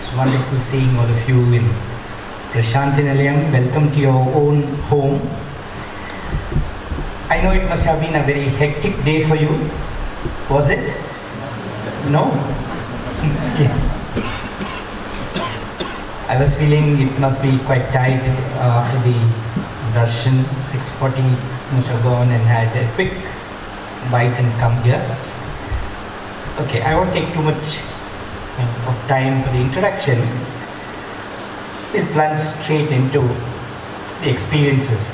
It's wonderful seeing all of you in Prasanthi Nilayam. Welcome to your own home. I know it must have been a very hectic day for you. Was it? No? Yes. I was feeling it must be quite tight after the darshan. 6:40 must have gone and had a quick bite and come here. Okay, I won't take too much of time for the introduction. We'll plunge straight into the experiences.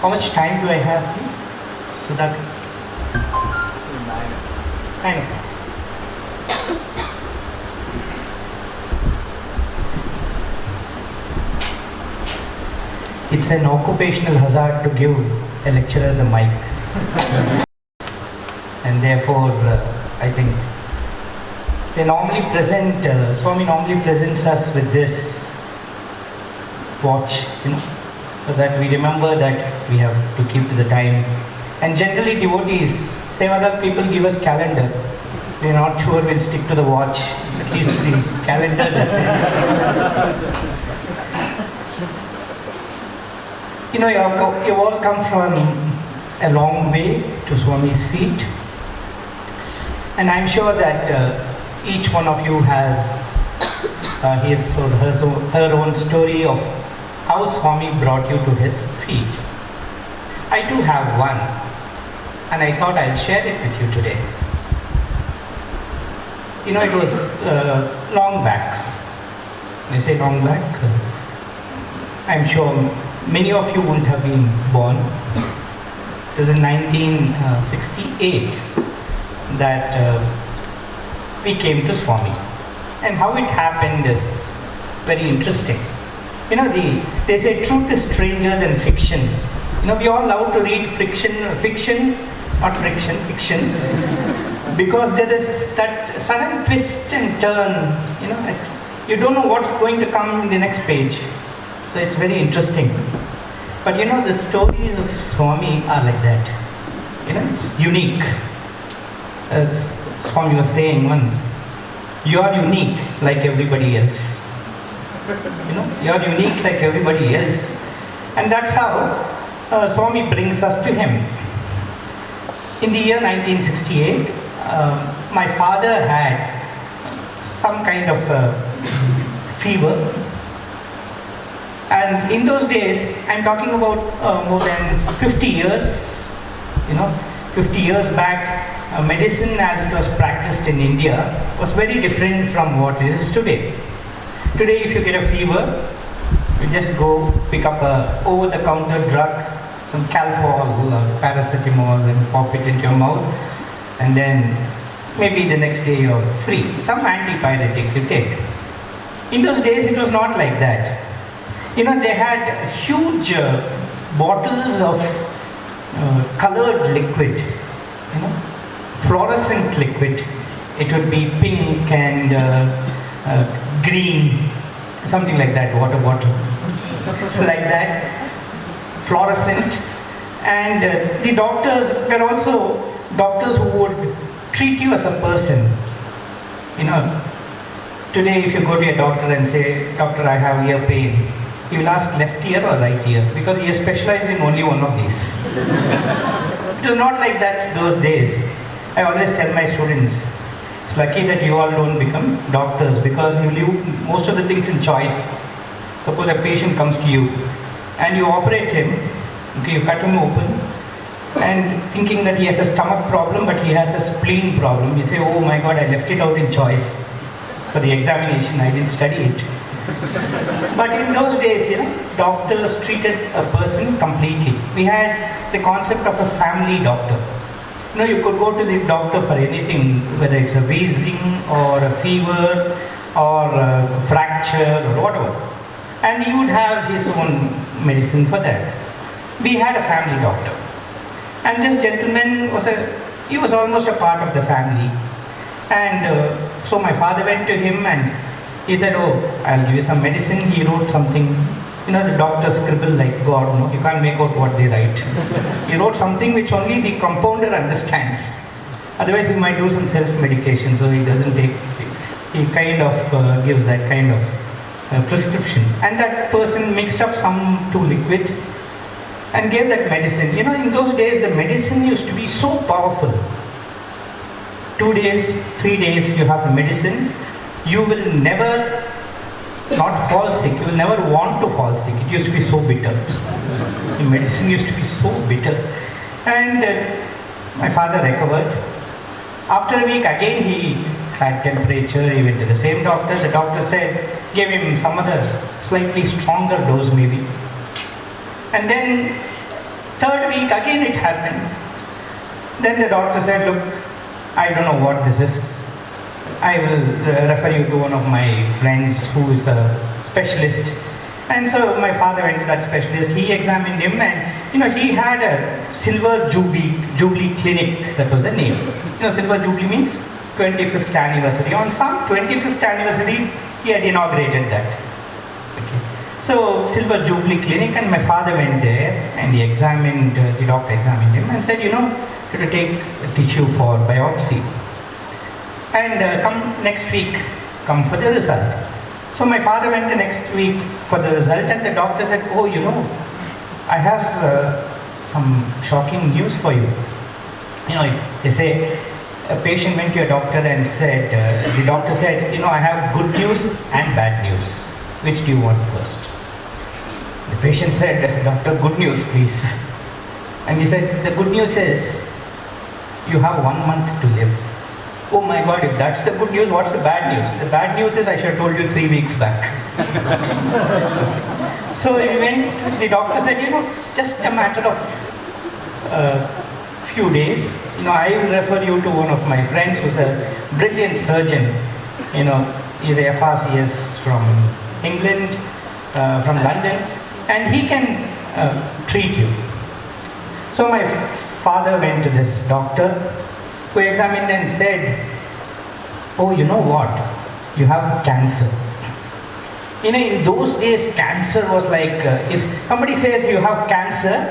How much time do I have, please? So that 9 o'clock. It's an occupational hazard to give a lecturer the mic. And therefore, I think they normally present, Swami normally presents us with this watch, so that we remember that we have to keep to the time. And generally devotees, same other people give us calendar. We're not sure we'll stick to the watch, at least the calendar does it. You've all come from a long way to Swami's feet. And I'm sure that each one of you has his or her own story of how Swami brought you to his feet. I too have one, and I thought I'll share it with you today. It was long back. When I say long back, I'm sure many of you wouldn't have been born. It was in 1968 that we came to Swami. And how it happened is very interesting. They say truth is stranger than fiction. We all love to read fiction, because there is that sudden twist and turn, you don't know what's going to come in the next page. So it's very interesting. But the stories of Swami are like that. It's unique. As Swami was saying once, you are unique like everybody else. You are unique like everybody else. And that's how Swami brings us to him. In the year 1968, my father had some kind of fever. And in those days, I'm talking about more than 50 years, 50 years back, medicine as it was practiced in India was very different from what it is today. Today, if you get a fever, you just go pick up a over-the-counter drug, some Calpol or paracetamol, and pop it into your mouth, and then maybe the next day you're free. Some antipyretic you take. In those days, it was not like that. They had huge bottles of colored liquid, fluorescent liquid. It would be pink and green, something like that, water bottle, like that, fluorescent. And the doctors were also doctors who would treat you as a person. Today if you go to a doctor and say, "Doctor, I have ear pain," he will ask left ear or right ear, because he is specialized in only one of these. It was not like that those days. I always tell my students, it's lucky that you all don't become doctors, because you leave most of the things in choice. Suppose a patient comes to you and you operate him, okay, you cut him open, and thinking that he has a stomach problem but he has a spleen problem, you say, "Oh my God, I left it out in choice for the examination, I didn't study it." But in those days, doctors treated a person completely. We had the concept of a family doctor. You could go to the doctor for anything, whether it's a wheezing or a fever or a fracture or whatever. And he would have his own medicine for that. We had a family doctor. And this gentleman he was almost a part of the family. And so my father went to him and he said, "Oh, I'll give you some medicine." He wrote something, the doctors scribble like God, you can't make out what they write. He wrote something which only the compounder understands. Otherwise he might do some self-medication, so he doesn't take it. he kind of gives that kind of prescription. And that person mixed up some two liquids and gave that medicine. You know, in those days, the medicine used to be so powerful. 2 days, 3 days, you have the medicine. You will never not fall sick. You will never want to fall sick. It used to be so bitter. The medicine used to be so bitter. And my father recovered. After a week, again he had temperature. He went to the same doctor. The doctor said, gave him some other slightly stronger dose maybe. And then third week, again it happened. Then the doctor said, look, I don't know what this is. I will refer you to one of my friends who is a specialist. And so my father went to that specialist. He examined him, and you know, he had a silver jubilee clinic. That was the name. You know, silver jubilee means 25th anniversary. On some 25th anniversary, he had inaugurated that. Okay. So silver jubilee clinic, and my father went there, and he examined. The doctor examined him and said, you know, you have to take a tissue for biopsy. And come next week, come for the result. So my father went the next week for the result, and the doctor said, oh, you know, I have some shocking news for you. You know, they say a patient went to a doctor and said, the doctor said, you know, I have good news and bad news. Which do you want first? The patient said, doctor, good news, please. And he said, the good news is, you have 1 month to live. Oh my God, if that's the good news, what's the bad news? The bad news is I should have told you 3 weeks back. Okay. So he went, the doctor said, you know, just a matter of few days, you know, I will refer you to one of my friends who's a brilliant surgeon. You know, he's a FRCS from England, from London, and he can treat you. So my father went to this doctor, who examined and said, oh, you know what, you have cancer. You know, in those days, cancer was like, if somebody says you have cancer,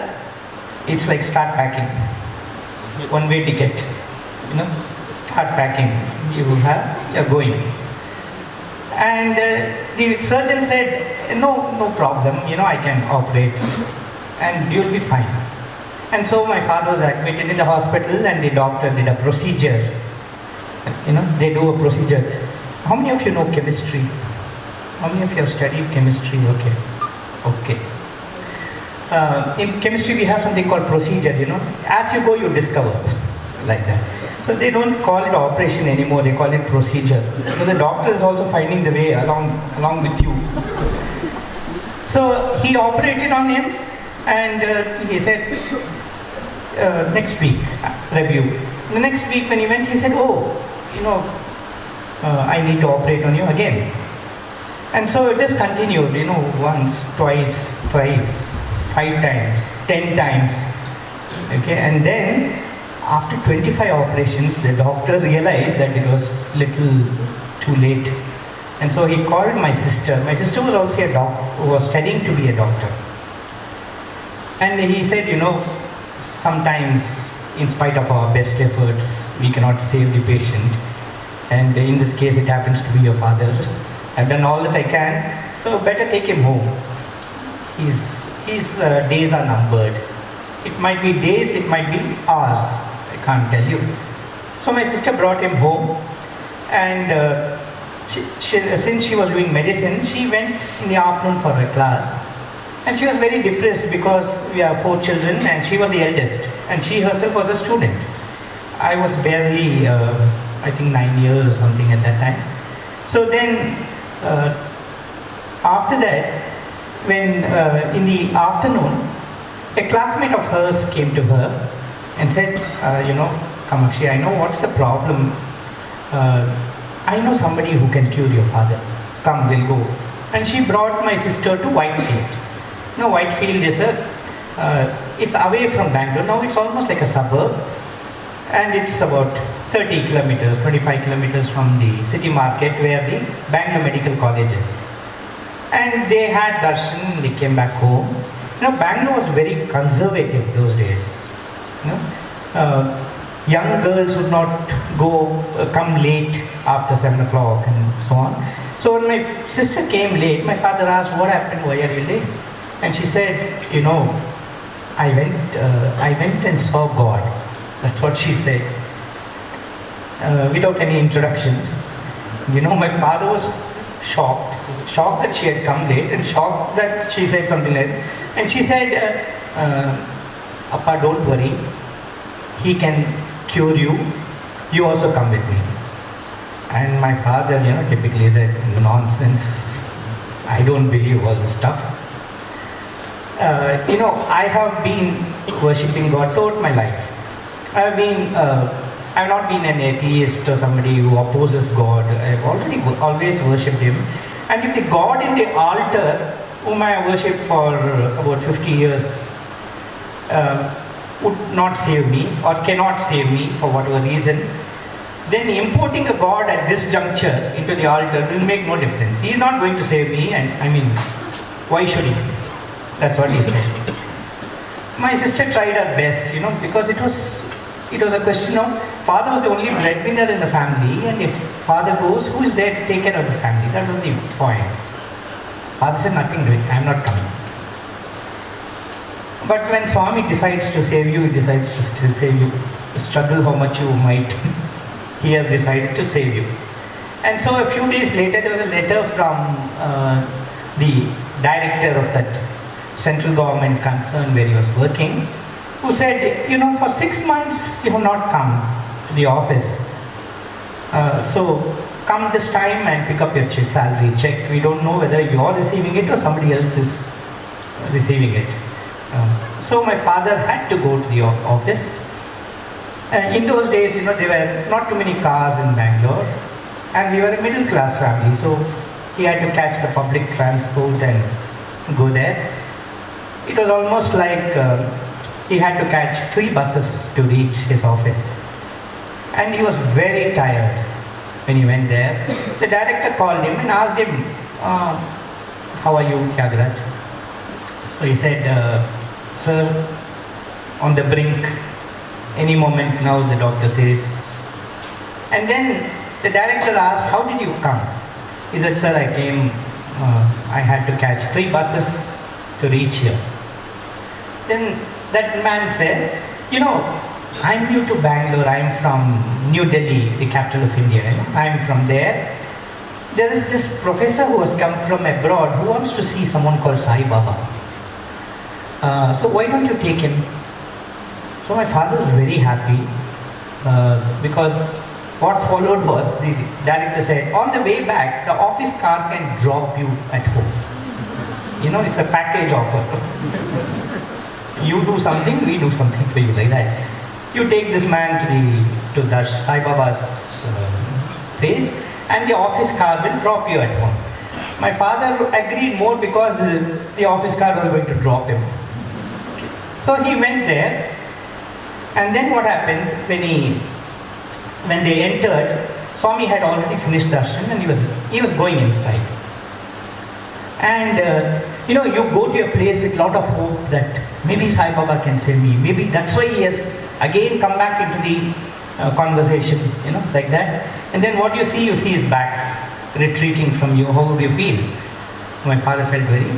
it's like start packing. One-way ticket, you know, start packing, you're going. And the surgeon said, no problem, you know, I can operate and you'll be fine. And so my father was admitted in the hospital, and the doctor did a procedure. You know, they do a procedure. How many of you know chemistry? How many of you have studied chemistry? Okay. In chemistry we have something called procedure, you know. As you go, you discover, like that. So they don't call it operation anymore, they call it procedure. Because the doctor is also finding the way along with you. So he operated on him, and he said, next week, review. The next week when he went, he said, oh, you know, I need to operate on you again. And so it just continued, you know, once, twice, thrice, 5 times, 10 times. Okay, and then after 25 operations, the doctor realized that it was little too late. And so he called my sister. My sister was also a doctor, was studying to be a doctor. And he said, you know, sometimes, in spite of our best efforts, we cannot save the patient. And in this case, it happens to be your father. I've done all that I can, so better take him home. His days are numbered. It might be days, it might be hours. I can't tell you. So my sister brought him home, and since she was doing medicine, she went in the afternoon for her class. And she was very depressed because we have 4 children, and she was the eldest, and she herself was a student. I was barely, I think 9 years or something at that time. So then, after that, when in the afternoon, a classmate of hers came to her and said, you know, Kamakshi, I know what's the problem. I know somebody who can cure your father. Come, we'll go. And she brought my sister to Whitefield. You know, Whitefield is it's away from Bangalore. Now it's almost like a suburb, and it's about 30 kilometers, 25 kilometers from the city market where the Bangalore Medical College is. And they had darshan, they came back home. You know, Bangalore was very conservative those days. You know, young girls would not come late after 7 o'clock and so on. So when my sister came late, my father asked, what happened, why are you late? And she said, I went and saw God. That's what she said. Without any introduction. My father was shocked that she had come late and shocked that she said something like that. And she said, Appa, don't worry. He can cure you. You also come with me. And my father, typically said, nonsense. I don't believe all this stuff. I have been worshipping God throughout my life. I've not been an atheist or somebody who opposes God. I've always worshipped Him. And if the God in the altar, whom I have worshipped for about 50 years, would not save me or cannot save me for whatever reason, then importing a God at this juncture into the altar will make no difference. He is not going to save me, and why should he? That's what he said. My sister tried her best, because it was a question of father was the only breadwinner in the family, and if father goes, who is there to take care of the family? That was the point. Father said, nothing doing, I am not coming. But when Swami decides to save you, he decides to still save you. Struggle how much you might, he has decided to save you. And so a few days later, there was a letter from the director of that central government concern where he was working, who said, for 6 months you have not come to the office. So come this time and pick up your salary check. We don't know whether you are receiving it or somebody else is receiving it. So my father had to go to the office. In those days, there were not too many cars in Bangalore, and we were a middle class family, so he had to catch the public transport and go there. It was almost like he had to catch 3 buses to reach his office. And he was very tired when he went there. The director called him and asked him, how are you, Tyagaraj? So he said, sir, on the brink, any moment now, the doctor says. And then the director asked, how did you come? He said, sir, I came, I had to catch 3 buses to reach here. Then that man said, I'm new to Bangalore, I'm from New Delhi, the capital of India, I'm from there. There is this professor who has come from abroad who wants to see someone called Sai Baba. So why don't you take him? So my father was very happy because what followed was the director said, on the way back, the office car can drop you at home. It's a package offer. You do something, we do something for you, like that. You take this man to the Sai Baba's place, and the office car will drop you at home. My father agreed more because the office car was going to drop him. So he went there, and then what happened when they entered, Swami had already finished darshan and he was going inside. And you go to a place with a lot of hope that maybe Sai Baba can save me. Maybe that's why he has again come back into the conversation, like that. And then what you see his back retreating from you. How would you feel? My father felt very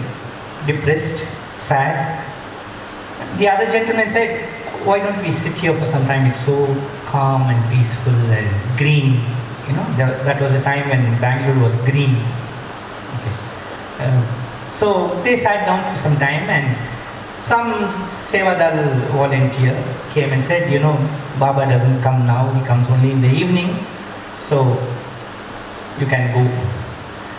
depressed, sad. The other gentleman said, why don't we sit here for some time? It's so calm and peaceful and green. That was a time when Bangalore was green. Okay. So they sat down for some time, and some Sevadal volunteer came and said, Baba doesn't come now, he comes only in the evening, so you can go.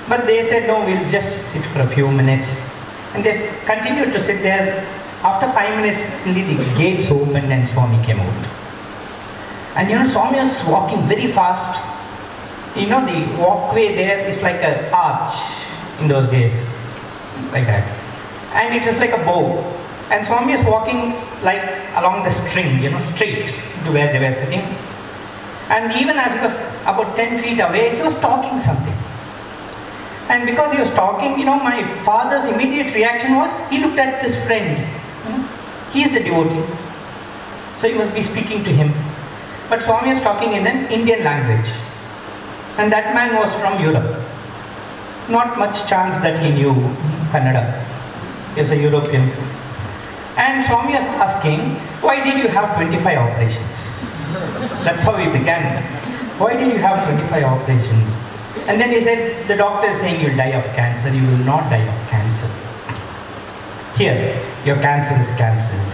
But they said, no, we'll just sit for a few minutes. And they continued to sit there. After 5 minutes, only the gates opened and Swami came out. And Swami was walking very fast. The walkway there is like an arch in those days, like that. And it is like a bow. And Swami is walking like along the string, straight to where they were sitting. And even as he was about 10 feet away, he was talking something. And because he was talking, my father's immediate reaction was, he looked at this friend. He is the devotee. So he must be speaking to him. But Swami is talking in an Indian language. And that man was from Europe. Not much chance that he knew Kannada. He was a European. And Swami was asking, why did you have 25 operations? That's how we began. Why did you have 25 operations? And then he said, the doctor is saying you'll die of cancer. You will not die of cancer. Here, your cancer is cancelled.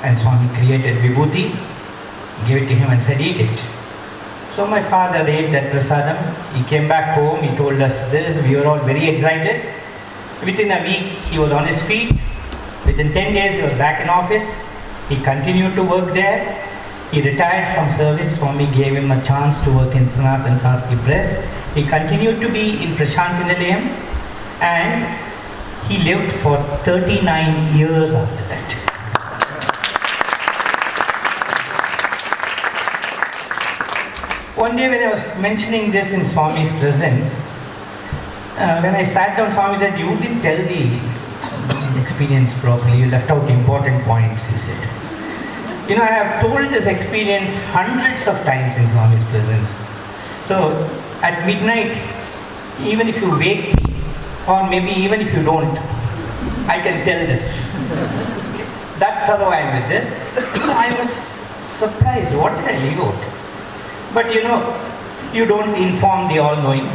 And Swami created vibhuti, gave it to him and said, eat it. So my father ate that prasadam. He came back home, he told us this. We were all very excited. Within a week, he was on his feet. Within 10 days, he was back in office. He continued to work there. He retired from service. Swami gave him a chance to work in Sanatan Sarthi Press. He continued to be in Prasanthi Nilayam, and he lived for 39 years after that. One day when I was mentioning this in Swami's presence, when I sat down, Swami said, you didn't tell the experience properly, you left out important points, he said. You know, I have told this experience hundreds of times in Swami's presence. So, at midnight, even if you wake me, or maybe even if you don't, I can tell this. That thorough I am with this. So I was surprised, what did I leave out? But you know, you don't inform the all-knowing.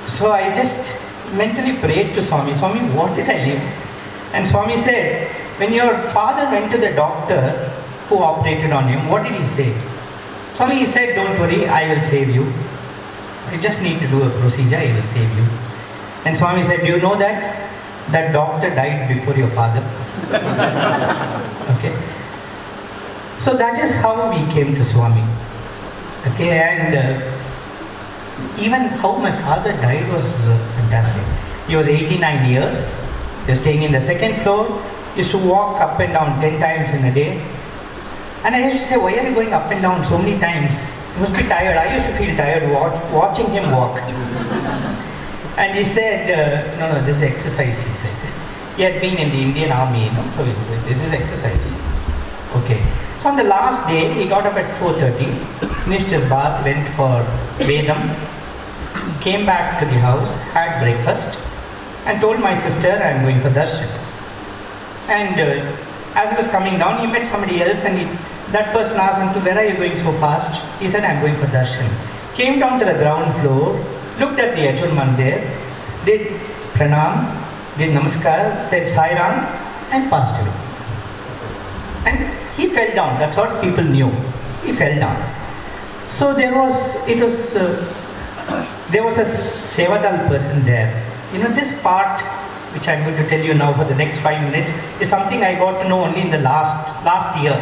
So I just mentally prayed to Swami, Swami, what did I leave? And Swami said, when your father went to the doctor who operated on him, what did he say? Swami, he said, don't worry, I will save you. I just need to do a procedure, I will save you. And Swami said, do you know that? That doctor died before your father. Okay. So that is how we came to Swami. Okay, and even how my father died was fantastic. He was 89 years. He was staying in the second floor. He used to walk up and down 10 times in a day. And I used to say, why are you going up and down so many times? He must be tired. I used to feel tired watching him walk. And he said, no, this is exercise, he said. He had been in the Indian army, so he said, this is exercise. Okay. So on the last day, he got up at 4:30, finished his bath, went for Vedam, came back to the house, had breakfast, and told my sister, I am going for darshan. And as he was coming down, he met somebody else, and that person asked him, where are you going so fast? He said, I am going for darshan. Came down to the ground floor, looked at the Yajur Mandir, did pranam, did namaskar, said Sai Ram, and passed away. And he fell down. That's what people knew. He fell down. So there was a Sevadal person there. You know, this part, which I'm going to tell you now for the next 5 minutes, is something I got to know only in the last year.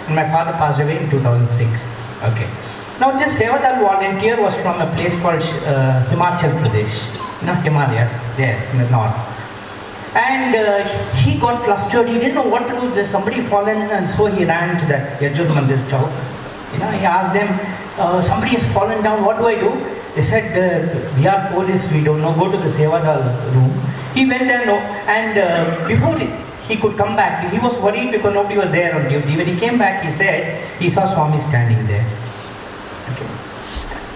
And my father passed away in 2006. Okay. Now this Sevadal volunteer was from a place called Himachal Pradesh, you know, Himalayas, there in the north. And he got flustered, he didn't know what to do, there's somebody fallen, and so he ran to that Yajur Mandir Chowk. You know, he asked them, somebody has fallen down, what do I do? They said, we are police, we don't know, go to the Sevadal room. He went there, and before he could come back, he was worried because nobody was there on duty. When he came back, he said, he saw Swami standing there. Okay.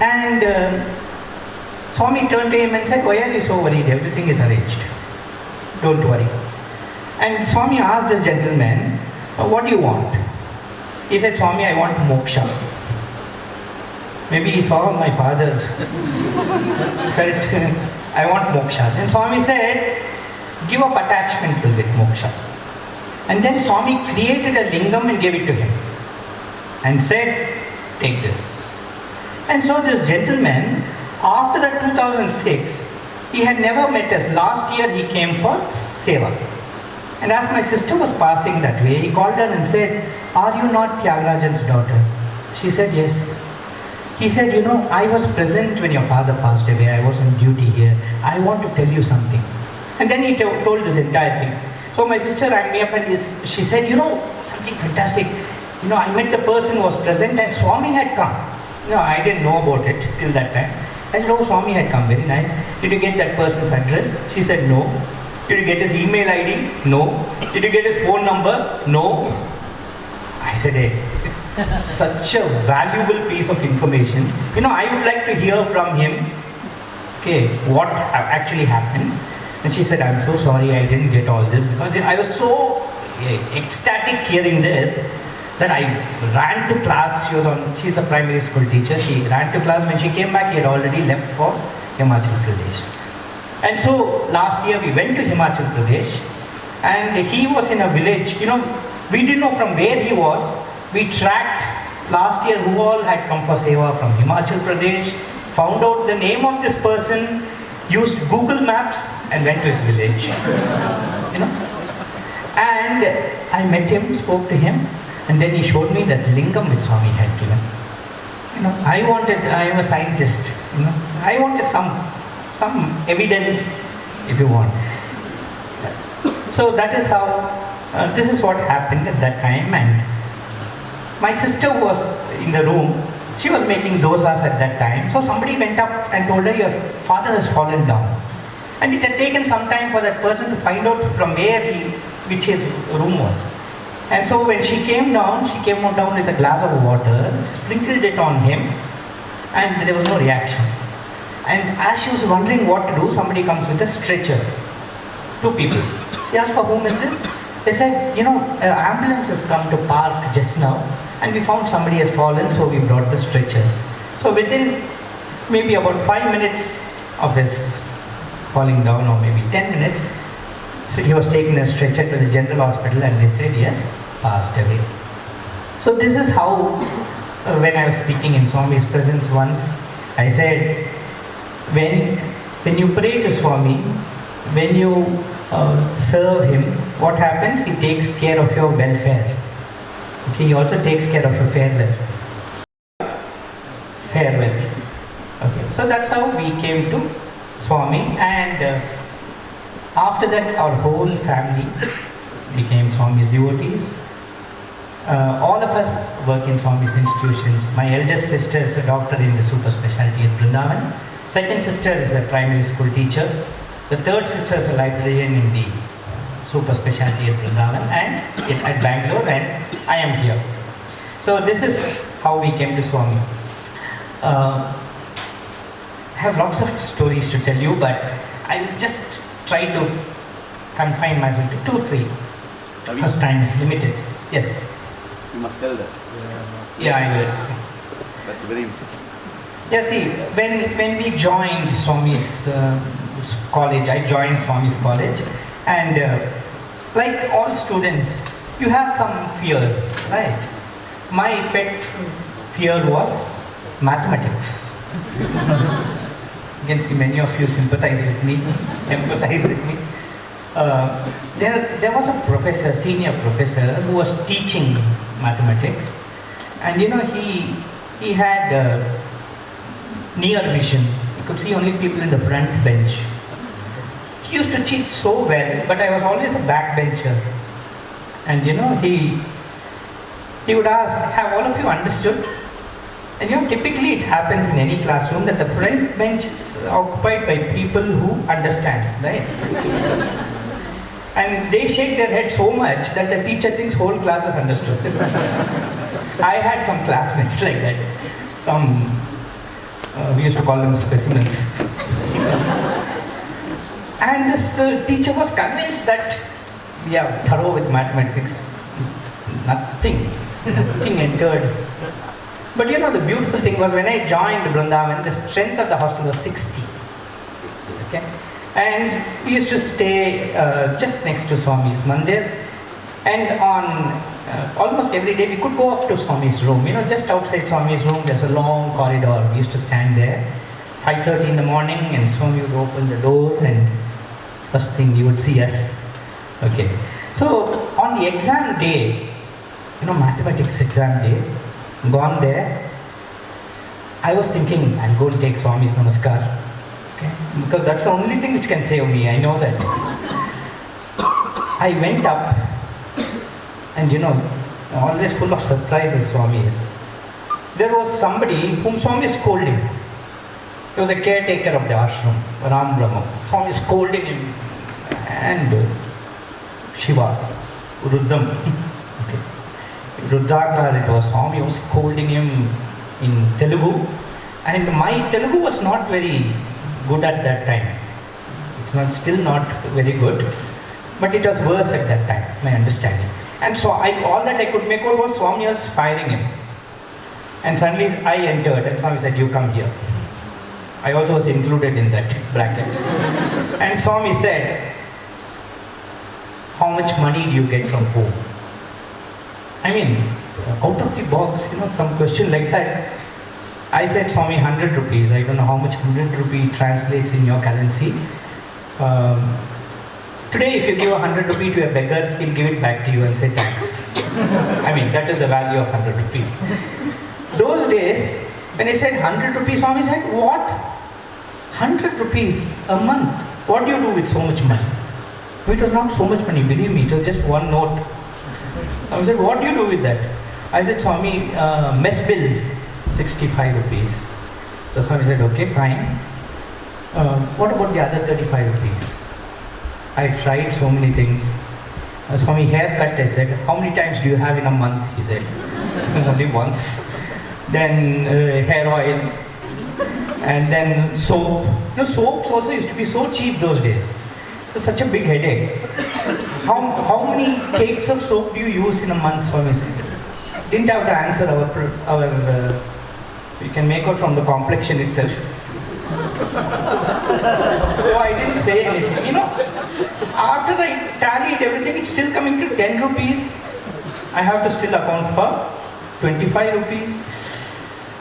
And Swami turned to him and said, why are you so worried? Everything is arranged. Don't worry. And Swami asked this gentleman, what do you want? He said, Swami, I want moksha. Maybe he saw my father, felt, I want moksha. And Swami said, give up attachment will get moksha. And then Swami created a lingam and gave it to him. And said, take this. And so this gentleman, after that 2006, he had never met us. Last year he came for seva. And as my sister was passing that way, he called her and said, are you not Tyagarajan's daughter? She said, yes. He said, you know, I was present when your father passed away. I was on duty here. I want to tell you something. And then he told this entire thing. So my sister rang me up and she said, you know, something fantastic. You know, I met the person who was present and Swami had come. You know, I didn't know about it till that time. I said, oh, Swami had come, very nice. Did you get that person's address? She said, no. Did you get his email ID? No. Did you get his phone number? No. I said, hey, Such a valuable piece of information. I would like to hear from him, okay, what actually happened. And she said, I'm so sorry I didn't get all this, because I was so ecstatic hearing this that I ran to class. She's a primary school teacher. She ran to class. When she came back, he had already left for Himachal Pradesh. And so last year we went to Himachal Pradesh, and he was in a village. We didn't know from where he was. We tracked last year who all had come for Seva from Himachal Pradesh, found out the name of this person, used Google Maps and went to his village. And I met him, spoke to him, and then he showed me that lingam which Swami had given. I am a scientist, I wanted some evidence, if you want. So that is how, this is what happened at that time. And my sister was in the room. She was making dosas at that time. So somebody went up and told her, your father has fallen down. And it had taken some time for that person to find out from which his room was. And so when she came down with a glass of water, sprinkled it on him, and there was no reaction. And as she was wondering what to do, somebody comes with a stretcher. 2 people. She asked, for whom is this? They said, an ambulance has come to park just now, and we found somebody has fallen, so we brought the stretcher. So within maybe about 5 minutes of his falling down, or maybe 10 minutes, so he was taken a stretcher to the general hospital, and they said, yes, passed away. So this is how, when I was speaking in Swami's presence once, I said, when you pray to Swami, when you serve him, what happens? He takes care of your welfare. Okay, he also takes care of your farewell. Okay, so that's how we came to Swami, and after that our whole family became Swami's devotees. All of us work in Swami's institutions. My eldest sister is a doctor in the super specialty at Brindavan. Second sister is a primary school teacher. The third sister is a librarian in the super specialty at Brindavan and at Bangalore, and I am here. So this is how we came to Swami. I have lots of stories to tell you, but I will just try to confine myself to 2, 3. Because time is limited. Yes? You must tell that. Yeah, I will. That's very important. Yeah, see, when we joined Swami's college, I joined Swami's college, and like all students, you have some fears, right? My pet fear was mathematics. You can see many of you sympathize with me, empathize with me. There was a professor, senior professor, who was teaching mathematics, and he had near vision. You could see only people in the front bench. He used to teach so well, but I was always a backbencher. And he would ask, have all of you understood? And typically it happens in any classroom that the front bench is occupied by people who understand, right? And they shake their head so much that the teacher thinks whole class is understood. I had some classmates like that. We used to call them specimens. And this teacher was convinced that we are thorough with mathematics. Nothing entered. But the beautiful thing was, when I joined Brindavan, the strength of the hostel was 60. Okay? And we used to stay just next to Swami's Mandir. And on almost every day we could go up to Swami's room. Just outside Swami's room there's a long corridor. We used to stand there 5:30 in the morning, and Swami would open the door, and first thing you would see us. Okay. So on the exam day, mathematics exam day, gone there, I was thinking, I'll go and take Swami's Namaskar. Okay? Because that's the only thing which can save me, I know that. I went up, and always full of surprises Swami is. There was somebody whom Swami is scolding. He was a caretaker of the ashram, Ram Brahma. Swami is scolding him, and Shiva, Ruddham. Okay. Rudrakar, it was Swami was scolding him in Telugu, and my Telugu was not very good at that time. It's not still not very good, but it was worse at that time, my understanding. And so all that I could make out was Swami was firing him. And suddenly I entered and Swami said, "You come here." I also was included in that bracket. And Swami said, "How much money do you get from home?" I mean, out of the box, some question like that. I said, "Swami, 100 rupees. I don't know how much 100 rupee translates in your currency. Today, if you give 100 rupee to a beggar, he'll give it back to you and say thanks." I mean, that is the value of 100 rupees. Those days, when I said 100 rupees, Swami said, "What? 100 rupees a month? What do you do with so much money?" It was not so much money, believe me, it was just one note. I said, "What do you do with that?" I said, "Swami, mess bill, 65 rupees. So Swami said, "Okay, fine. What about the other 35 rupees? I tried so many things." Swami, haircut, I said. "How many times do you have in a month?" He said. "Only once." Then hair oil, and then soap. Soaps also used to be so cheap those days. It was such a big headache. How many cakes of soap do you use in a month, Swami said. Didn't have to answer our you can make out from the complexion itself. So I didn't say anything. After I tallied everything, it's still coming to 10 rupees. I have to still account for 25 rupees.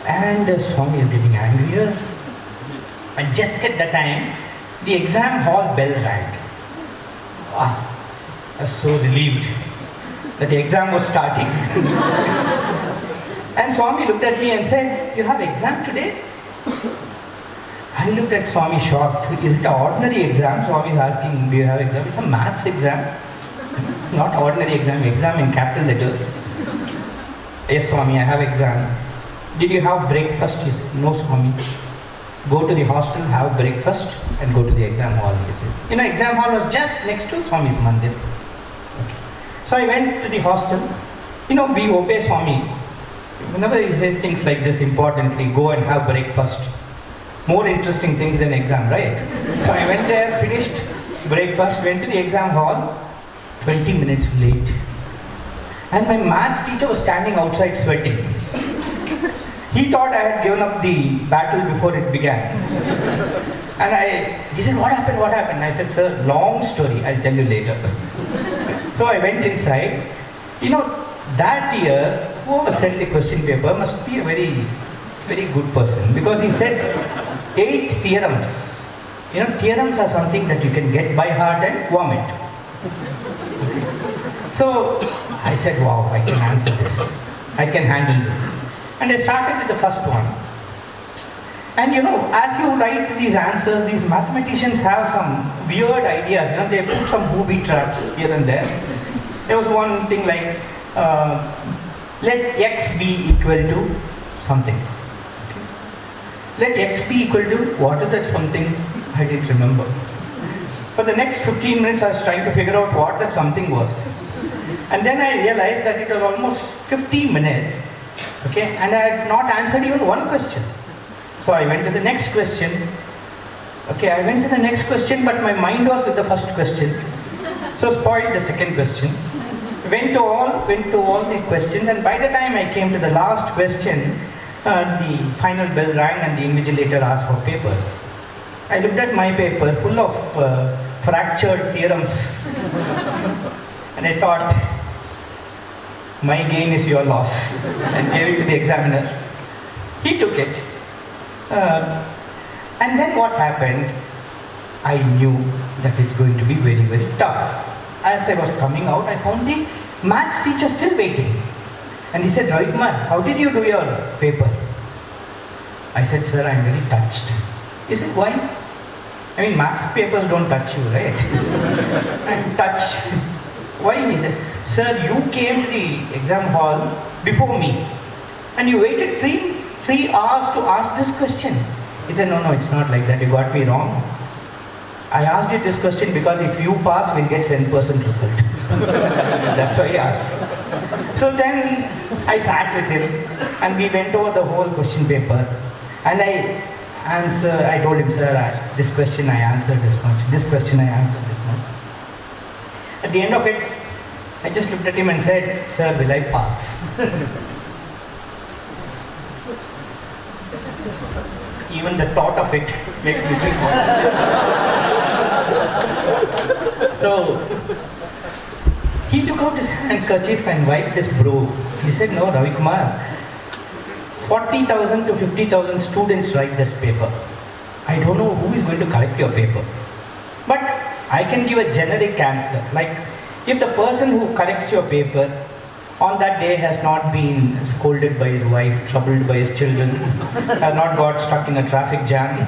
And Swami is getting angrier. And just at the time, the exam hall bell rang. I was so relieved that the exam was starting. And Swami looked at me and said, "You have exam today?" I looked at Swami shocked. "Is it an ordinary exam?" Swami is asking, "Do you have exam?" "It's a maths exam." "Not ordinary exam, exam in capital letters." "Yes, Swami, I have exam." "Did you have breakfast?" He said, "No, Swami." "Go to the hostel, have breakfast, and go to the exam hall," he said. Exam hall was just next to Swami's mandir. Okay. So I went to the hostel. We obey Swami. Whenever he says things like this, importantly, go and have breakfast. More interesting things than exam, right? So I went there, finished breakfast, went to the exam hall, 20 minutes late. And my maths teacher was standing outside sweating. He thought I had given up the battle before it began. And he said, "What happened? What happened?" I said, "Sir, long story, I'll tell you later." So I went inside. That year, whoever sent the question paper must be a very, very good person, because he said 8 theorems. Theorems are something that you can get by heart and vomit. So I said, "Wow, I can answer this. I can handle this." And I started with the first one. And as you write these answers, these mathematicians have some weird ideas. They put some booby traps here and there. There was one thing like, let x be equal to something. Okay. Let x be equal to, what is that something? I didn't remember. For the next 15 minutes, I was trying to figure out what that something was. And then I realized that it was almost 15 minutes. Okay, and I had not answered even one question. So I went to the next question. Okay, I went to the next question, but my mind was with the first question. So spoiled the second question. Went to all the questions, and by the time I came to the last question, the final bell rang and the invigilator asked for papers. I looked at my paper full of fractured theorems. And I thought, my gain is your loss, and gave it to the examiner. He took it. And then what happened? I knew that it's going to be very, very tough. As I was coming out, I found the maths teacher still waiting. And he said, "Ravikumar, how did you do your paper?" I said, "Sir, I'm very touched." He said, "Why?" I mean, maths papers don't touch you, right? I'm touched. "Why?" He said, "Sir, you came to the exam hall before me, and you waited three hours to ask this question." He said, "No, it's not like that. You got me wrong. I asked you this question because if you pass, we'll get 10% result." That's why he asked. So then I sat with him and we went over the whole question paper, and I told him, sir, this question I answered this much, this question I answered this much. At the end of it, I just looked at him and said, sir, will I pass? Even the thought of it makes me think. So he took out his handkerchief and wiped his brow. He said, no, Ravikumar, 40,000 to 50,000 students write this paper. I don't know who is going to correct your paper. But I can give a generic answer. Like, if the person who corrects your paper on that day has not been scolded by his wife, troubled by his children, has not got stuck in a traffic jam,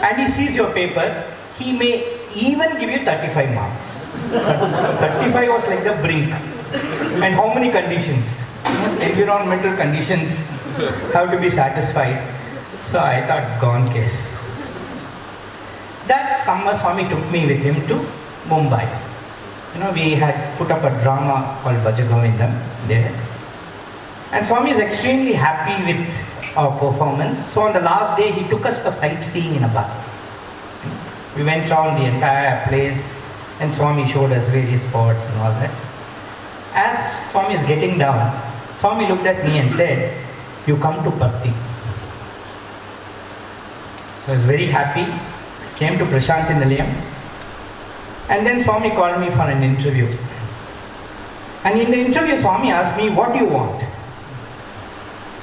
and he sees your paper, he may even give you 35 marks. 35 was like the brink. And how many conditions? Environmental conditions have to be satisfied. So I thought, gone case. That summer, Swami took me with him to Mumbai. We had put up a drama called Bhajagovindam there. And Swami is extremely happy with our performance. So on the last day, he took us for sightseeing in a bus. We went around the entire place and Swami showed us various spots and all that. As Swami is getting down, Swami looked at me and said, you come to Patti. So I was very happy. Came to Prasanthi Nilayam. And then Swami called me for an interview. And in the interview, Swami asked me, what do you want?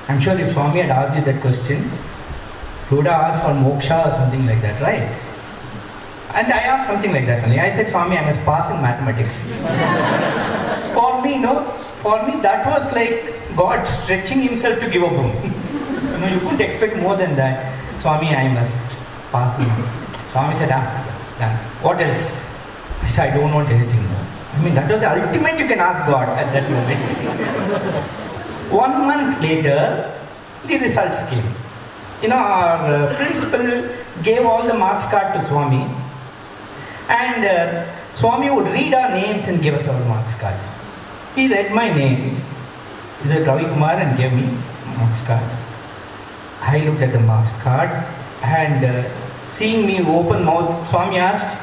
I'm sure if Swami had asked you that question, he would have asked for moksha or something like that, right? And I asked something like that only. I said, Swami, I must pass in mathematics. For me, that was like God stretching himself to give a boom. You couldn't expect more than that. Swami, I must pass in mathematics. Swami said, that's done. What else? I said, I don't want anything more. That was the ultimate you can ask God at that moment. 1 month later, the results came. Our principal gave all the marks card to Swami, and Swami would read our names and give us our marks card. He read my name. He said, Ravikumar, and gave me marks card. I looked at the marks card, and seeing me open mouth, Swami asked,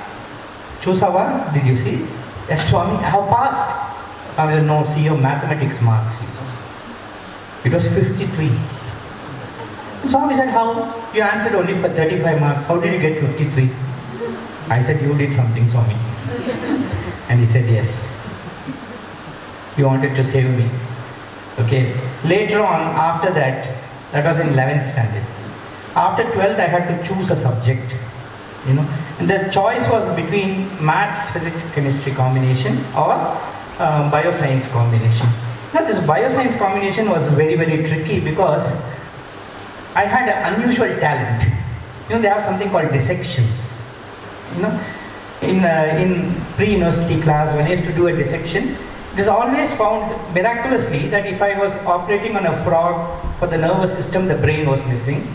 Chusava, did you see? Yes, Swami, I have passed. I said, no, see your mathematics marks. He said. It was 53. Swami said, how? You answered only for 35 marks. How did you get 53? I said, you did something, Swami. And he said, yes. You wanted to save me. Okay. Later on, after that was in 11th standard. After 12th, I had to choose a subject. And the choice was between maths, physics, chemistry combination or bioscience combination. Now this bioscience combination was very, very tricky because I had an unusual talent. They have something called dissections. In pre-university class, when I used to do a dissection, it is always found miraculously that if I was operating on a frog, for the nervous system, the brain was missing.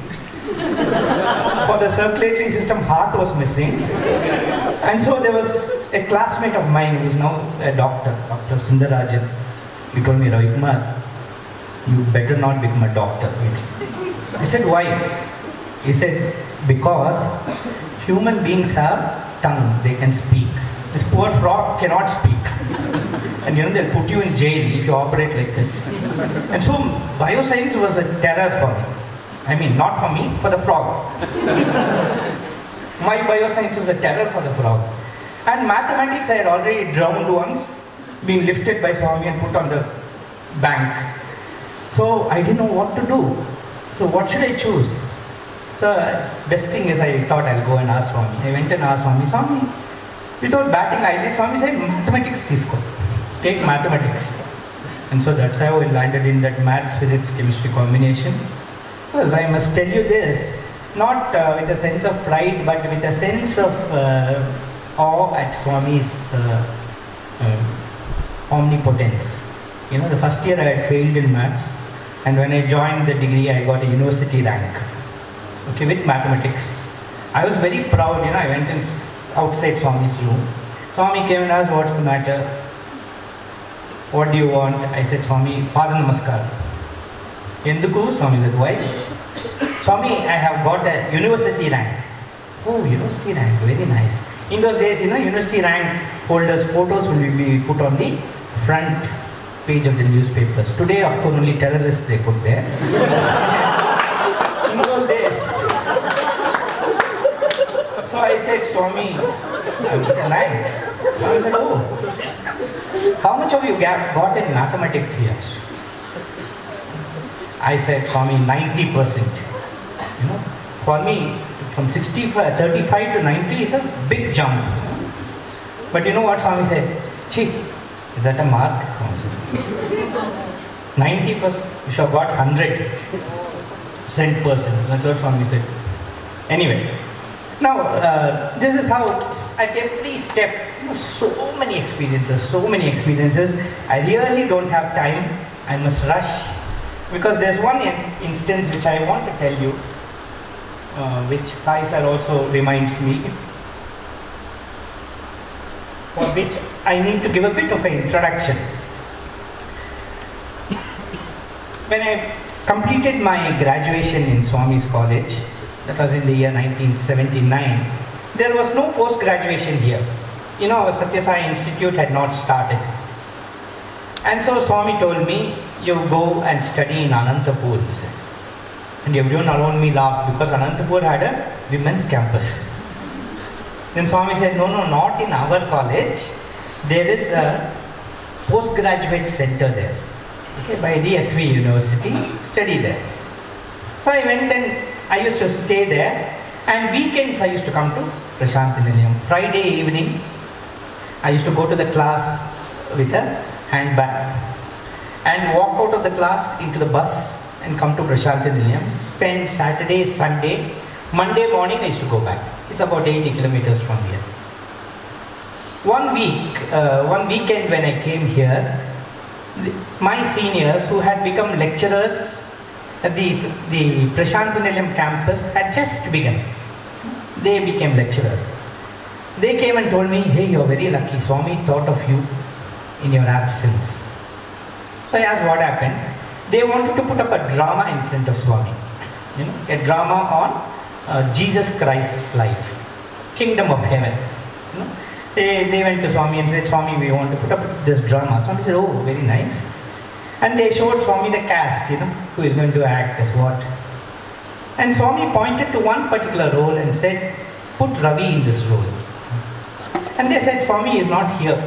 For the circulatory system, heart was missing. And so there was a classmate of mine who is now a doctor, Dr. Sundarajan. He told me, Ravikumar, you better not become a doctor. I said, why? He said, because human beings have tongue, they can speak. This poor frog cannot speak. And they'll put you in jail if you operate like this. And so bioscience was a terror for me. Not for me, for the frog. My bioscience was a terror for the frog. And mathematics I had already drowned once, been lifted by Swami and put on the bank. So I didn't know what to do. So what should I choose? So best thing is I thought I'll go and ask Swami. I went and asked Swami, without batting eyelids, Swami said, mathematics, please go. Take mathematics. And so that's how I landed in that maths, physics, chemistry combination. Because I must tell you this, not with a sense of pride, but with a sense of awe at Swami's omnipotence. The first year I had failed in maths, and when I joined the degree, I got a university rank, with mathematics. I was very proud, I went outside Swami's room. Swami came and asked, what's the matter? What do you want? I said, Swami, Pada Namaskar. Enduku? Swami said, why? Swami, I have got a university rank. Oh, university rank, very nice. In those days, university rank holders' photos will be put on the front page of the newspapers. Today, of course, only terrorists they put there. In those days. So I said, Swami, I got a rank. Swami said, oh, how much have you got in mathematics here? I said, Swami, 90%. For me, from 35 to 90 is a big jump. But you know what Swami said? Chief, is that a mark? 90%. You should have got 100%. That's what Swami said. Anyway, now this is how at every step, so many experiences. I really don't have time. I must rush. Because there's one instance which I want to tell you, which Sai sir also reminds me, for which I need to give a bit of an introduction. When I completed my graduation in Swami's college, that was in the year 1979, there was no post-graduation here. Our SYAA Institute had not started. And so Swami told me, you go and study in Anantapur, he said. And everyone around me laughed because Anantapur had a women's campus. Then Swami said, no, not in our college. There is a postgraduate center there. Okay, by the SV University, study there. So I went and I used to stay there. And weekends I used to come to Prasanthi Nilayam. Friday evening, I used to go to the class with a handbag and walk out of the class into the bus and come to Prasanthi Nilayam, spend Saturday, Sunday, Monday morning I used to go back. It's about 80 kilometers from here. One weekend when I came here, my seniors who had become lecturers at the Prasanthi Nilayam campus had just begun. They became lecturers. They came and told me, hey, you're very lucky, Swami thought of you in your absence. So I asked what happened. They wanted to put up a drama in front of Swami. A drama on Jesus Christ's life, Kingdom of Heaven. They went to Swami and said, Swami, we want to put up this drama. Swami said, oh, very nice. And they showed Swami the cast, who is going to act as what. And Swami pointed to one particular role and said, put Ravi in this role. And they said, Swami is not here.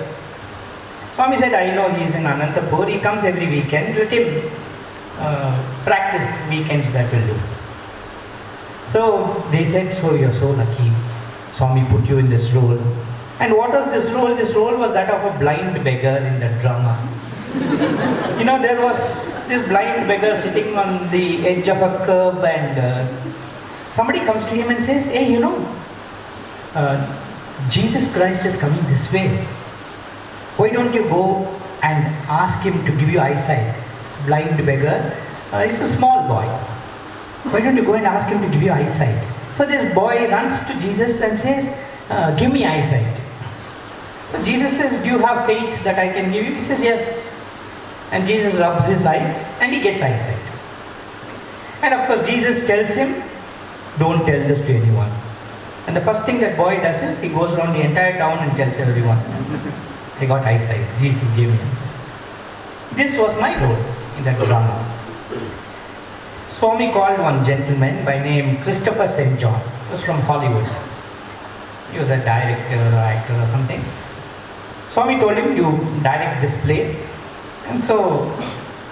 Swami said, I know he is in Anantapur, he comes every weekend, let him practice weekends, that will do. So they said, so you're so lucky, Swami put you in this role. And what was this role? This role was that of a blind beggar in the drama. There was this blind beggar sitting on the edge of a curb and somebody comes to him and says, hey, Jesus Christ is coming this way. Why don't you go and ask him to give you eyesight? This blind beggar, he's a small boy. Why don't you go and ask him to give you eyesight? So this boy runs to Jesus and says, give me eyesight. So Jesus says, do you have faith that I can give you? He says, yes. And Jesus rubs his eyes and he gets eyesight. And of course Jesus tells him, don't tell this to anyone. And the first thing that boy does is, he goes around the entire town and tells everyone, I got eyesight, Jesus gave me eyesight. This was my role in that drama. Swami called one gentleman by name Christopher St. John. He was from Hollywood. He was a director or actor or something. Swami told him, you direct this play. And so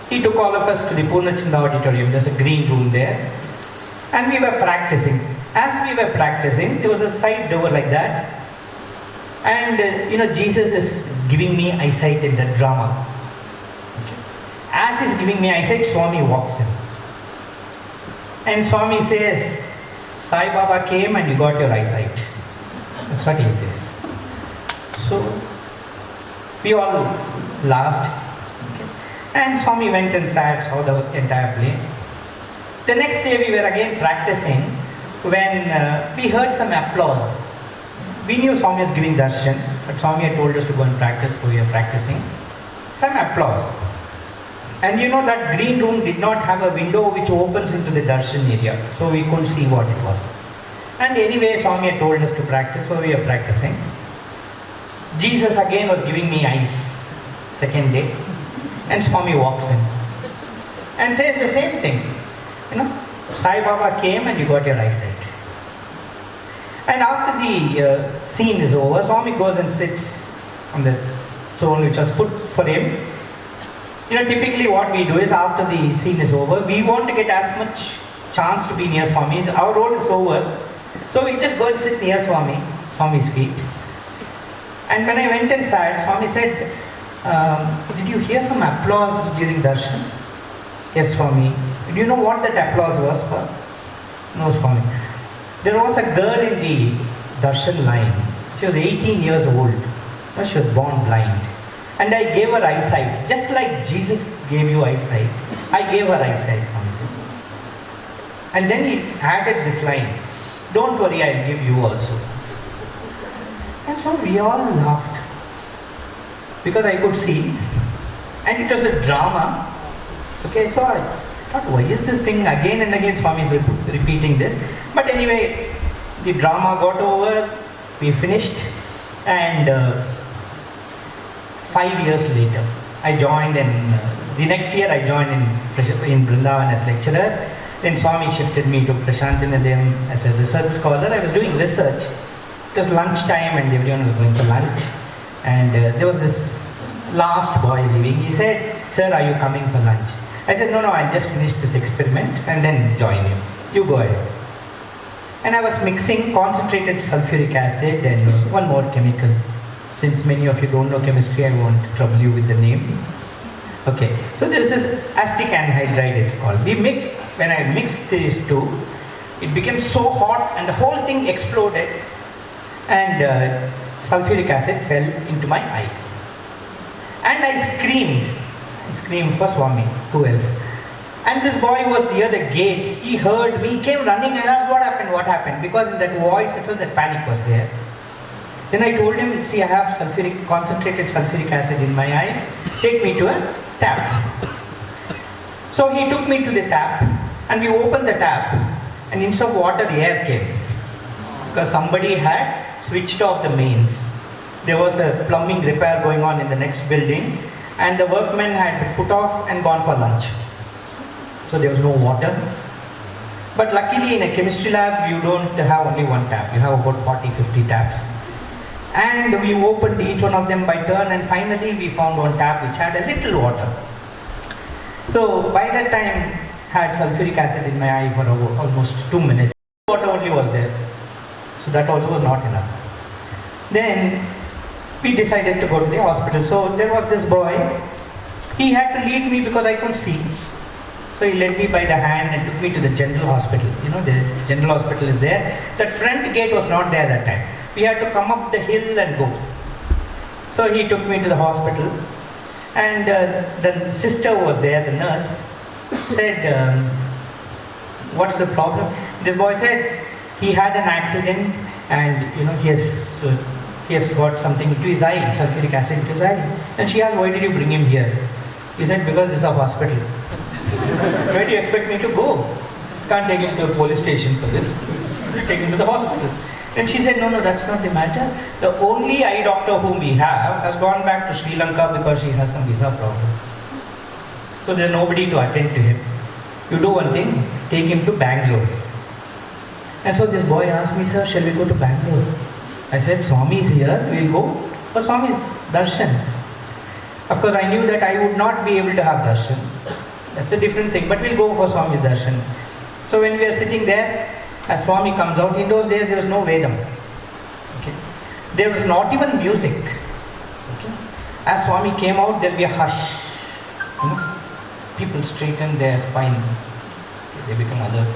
he took all of us to the Purnachinda auditorium. There's a green room there. And we were practicing. As we were practicing, there was a side door like that. And Jesus is giving me eyesight in that drama. Okay. As he's giving me eyesight, Swami walks in. And Swami says, Sai Baba came and you got your eyesight. That's what he says. So we all laughed. Okay. And Swami went and sat, saw the entire play. The next day we were again practicing when we heard some applause. We knew Swami was giving darshan, but Swami had told us to go and practice, so we were practicing. some applause. And you know that green room did not have a window which opens into the darshan area, so we couldn't see what it was. And anyway, Swami had told us to practice, so we were practicing. Jesus again was giving me ice, second day, and Swami walks in and says the same thing. You know, Sai Baba came and you got your eyesight. And after the scene is over, Swami goes and sits on the throne which was put for him. You know, typically what we do is after the scene is over, we want to get as much chance to be near Swami. Our role is over. So we just go and sit near Swami's feet. And when I went and sat, Swami said, did you hear some applause during darshan? Yes, Swami. Do you know what that applause was for? No, Swami. There was a girl in the darshan line. She was 18 years old. She was born blind. And I gave her eyesight. Just like Jesus gave you eyesight, I gave her eyesight, Swami said. And then he added this line, don't worry, I'll give you also. And so we all laughed. Because I could see. And it was a drama. Okay, so I thought, why is this thing again and again Swami is repeating this? But anyway, the drama got over, we finished, and 5 years later, I joined the next year I joined in Brindavan as lecturer. Then Swami shifted me to Prasanthi Nilayam as a research scholar. I was doing research. It was lunchtime and everyone was going to lunch. And there was this last boy leaving. He said, sir, are you coming for lunch? I said, no, I'll just finish this experiment and then join you. You go ahead. And I was mixing concentrated sulfuric acid and one more chemical. Since many of you don't know chemistry, I won't trouble you with the name. Okay, so this is acetic anhydride, it's called. When I mixed these two, it became so hot and the whole thing exploded and sulfuric acid fell into my eye. And I screamed for Swami, who else? And this boy was near the gate, he heard me, came running and asked what happened, because in that voice itself that panic was there. Then I told him, see, I have concentrated sulfuric acid in my eyes, take me to a tap. So he took me to the tap and we opened the tap and instead of water, air came. Because somebody had switched off the mains. There was a plumbing repair going on in the next building and the workmen had put off and gone for lunch. So there was no water. But luckily in a chemistry lab, you don't have only one tap. You have about 40-50 taps. And we opened each one of them by turn and finally we found one tap which had a little water. So by that time, I had sulfuric acid in my eye for almost 2 minutes. Water only was there. So that also was not enough. Then we decided to go to the hospital. So there was this boy. He had to lead me because I couldn't see. So he led me by the hand and took me to the general hospital. You know, the general hospital is there. That front gate was not there that time. We had to come up the hill and go. So he took me to the hospital and the sister was there, the nurse, said, what's the problem? This boy said he had an accident and you know he has got something into his eye, sulfuric acid into his eye. And she asked, why did you bring him here? He said, because this is a hospital. Where do you expect me to go? Can't take him to a police station for this. Take him to the hospital. And she said, no, that's not the matter. The only eye doctor whom we have has gone back to Sri Lanka because she has some visa problem. So there's nobody to attend to him. You do one thing, take him to Bangalore. And so this boy asked me, sir, shall we go to Bangalore? I said, Swami is here, we'll go for Swami's darshan. Of course, I knew that I would not be able to have darshan. That's a different thing, but we'll go for Swami's darshan. So when we are sitting there, as Swami comes out, in those days there was no Vedam. Okay. There was not even music. Okay. As Swami came out, there will be a hush. You know? People straighten their spine. They become alert.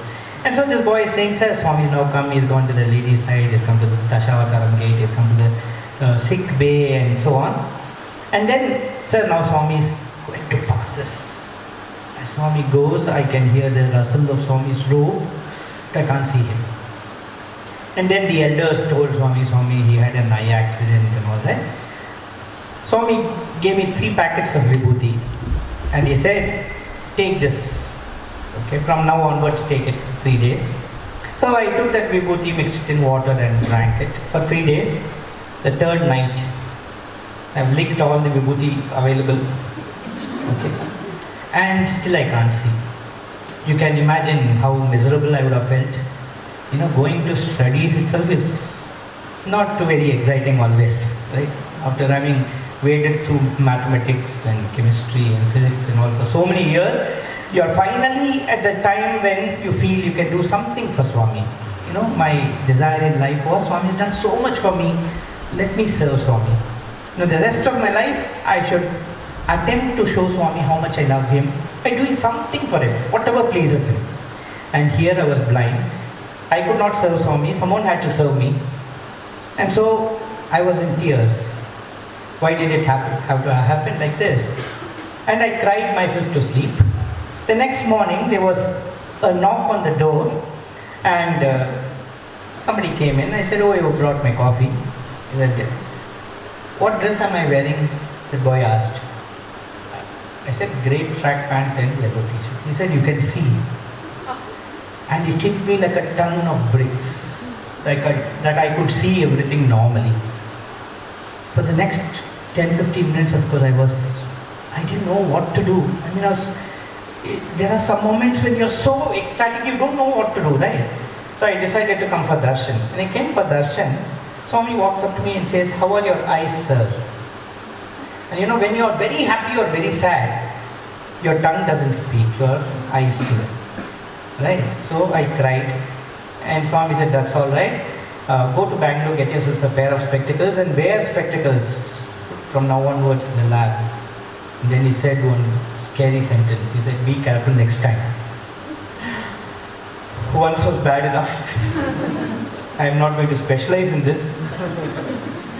And so this boy is saying, sir, Swami has now come, he's gone to the ladies' side, he's come to the Dashawataram gate, he's come to the sick bay and so on. And then, sir, now Swami is going to pass us. As Swami goes, I can hear the rustle of Swami's robe. I can't see him. And then the elders told Swami, he had an eye accident and all that. Swami gave me 3 packets of vibhuti and he said, take this. Okay, from now onwards take it for 3 days. So I took that vibhuti, mixed it in water and drank it for 3 days. The third night, I've licked all the vibhuti available. Okay, and still I can't see. You can imagine how miserable I would have felt. Going to studies itself is not very exciting always, right? After having waded through mathematics and chemistry and physics and all for so many years, you are finally at the time when you feel you can do something for Swami. My desire in life was, Swami has done so much for me, let me serve Swami. The rest of my life, I should attempt to show Swami how much I love him by doing something for him, whatever pleases him. And here I was blind. I could not serve Swami, someone had to serve me. And so I was in tears. Why did it have to happen like this? And I cried myself to sleep. The next morning there was a knock on the door and somebody came in. I said, oh, you brought my coffee. He said, what dress am I wearing? The boy asked. I said, grey track pant and yellow t-shirt. He said, you can see. And it hit me like a ton of bricks, that I could see everything normally. For the next 10-15 minutes, of course, I didn't know what to do. There are some moments when you're so ecstatic, you don't know what to do, right? So I decided to come for darshan. When I came for darshan, Swami walks up to me and says, how are your eyes, sir? And when you're very happy or very sad, your tongue doesn't speak, your eyes do. Right? So I cried and Swami said, that's all right. Go to Bangalore, get yourself a pair of spectacles and wear spectacles from now onwards in the lab. And then he said one scary sentence. He said, be careful next time. Once was bad enough. I am not going to specialize in this.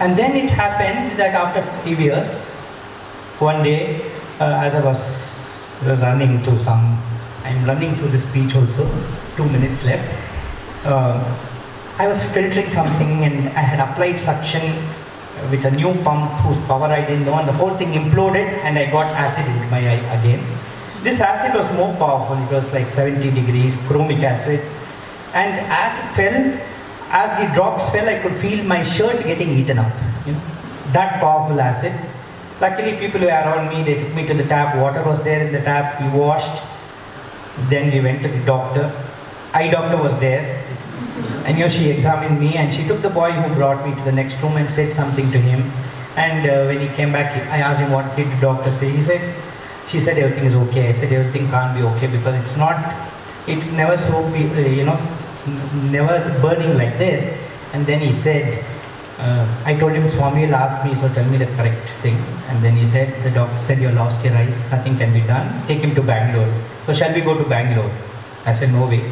And then it happened that after 5 years, one day, as I was running through I'm running through the speech also, 2 minutes left. I was filtering something and I had applied suction with a new pump whose power I didn't know, and the whole thing imploded and I got acid into my eye again. This acid was more powerful, it was like 70 degrees, chromic acid. And as it fell, as the drops fell, I could feel my shirt getting eaten up. That powerful acid. Luckily people who were around me, they took me to the tap, water was there in the tap, we washed. Then we went to the doctor. Eye doctor was there. And she examined me and she took the boy who brought me to the next room and said something to him. And when he came back, I asked him, what did the doctor say? She said everything is okay. I said everything can't be okay because it's never so, it's never burning like this. And then he said, I told him Swami will ask me, so tell me the correct thing. And then he said, the doctor said, you lost your eyes, nothing can be done, take him to Bangalore. So shall we go to Bangalore? I said, no way,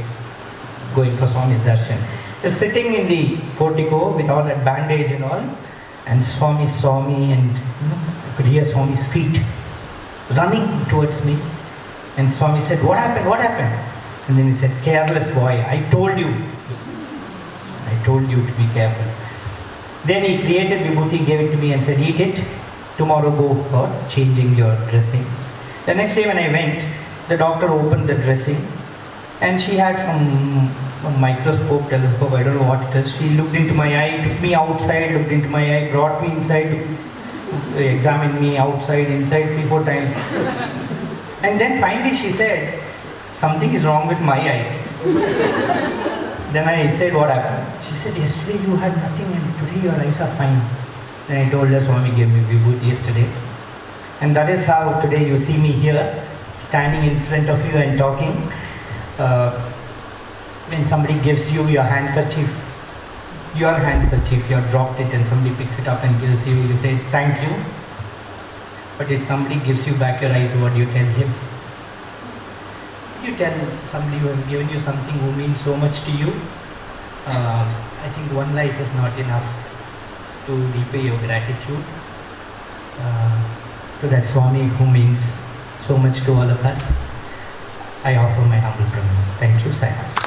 going for Swami's darshan. Just sitting in the portico with all that bandage and all, and Swami saw me and I could hear Swami's feet running towards me. And Swami said, what happened, what happened? And then he said, careless boy, I told you to be careful. Then he created vibhuti, gave it to me and said, eat it. Tomorrow go for changing your dressing. The next day when I went, the doctor opened the dressing and she had some microscope, telescope, I don't know what it is. She looked into my eye, took me outside, looked into my eye, brought me inside, examined me outside, inside 3-4 times. And then finally she said, something is wrong with my eye. Then I said, what happened? She said, yesterday you had nothing and today your eyes are fine. Then I told her, Swami gave me vibhuti yesterday. And that is how today you see me here, standing in front of you and talking. When somebody gives you your handkerchief, you have dropped it and somebody picks it up and gives you, you say, thank you. But if somebody gives you back your eyes, what do you tell him? You tell somebody who has given you something who means so much to you, I think one life is not enough to repay your gratitude to that Swami who means so much to all of us. I offer my humble pranams. Thank you, SYAA.